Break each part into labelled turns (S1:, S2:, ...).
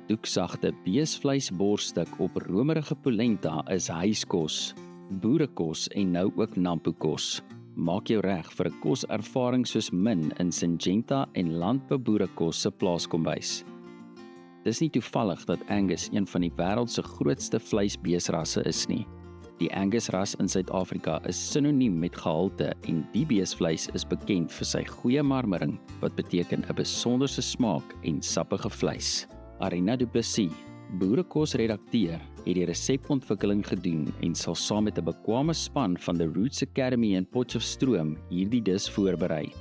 S1: Doeksagte beesvleisborststuk op romerige polenta is huiskos, boerekos en nou ook nampokos. Maak jou reg vir 'n koservaring soos min in Syngenta en landbouboerekos se plaaskombuis. Dis nie toevallig dat Angus een van die wêreld se grootste vleisbeesrasse is nie. Die Angus-ras in Suid-Afrika is sinoniem met gehalte en die beesvleis is bekend vir sy goeie marmering, wat beteken 'n besonderse smaak en sappige vleis. Arina Du Plessis, boerekosredakteur, het die resepontwikkeling gedoen en sal saam met 'n bekwame span van The Roots Academy in Potchefstroom hierdie dis voorberei.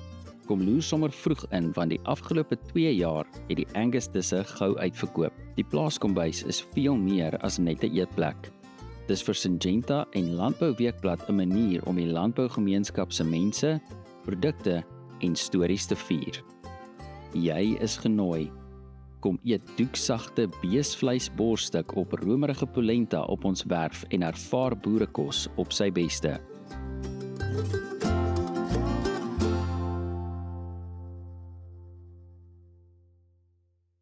S1: Kom loer sommer vroeg in, want die afgelope 2 jaar het die Angus disse gou uitverkoop. Die plaaskombuis is veel meer as net 'n eetplek. Dis vir Syngenta en Landbouweekblad 'n manier om die landbougemeenskap se mense, produkte en stories te vier. Jy is genooi. Kom eet doeksagte beesvleisborststuk op romerige polenta op ons werf en ervaar boerekos op sy beste.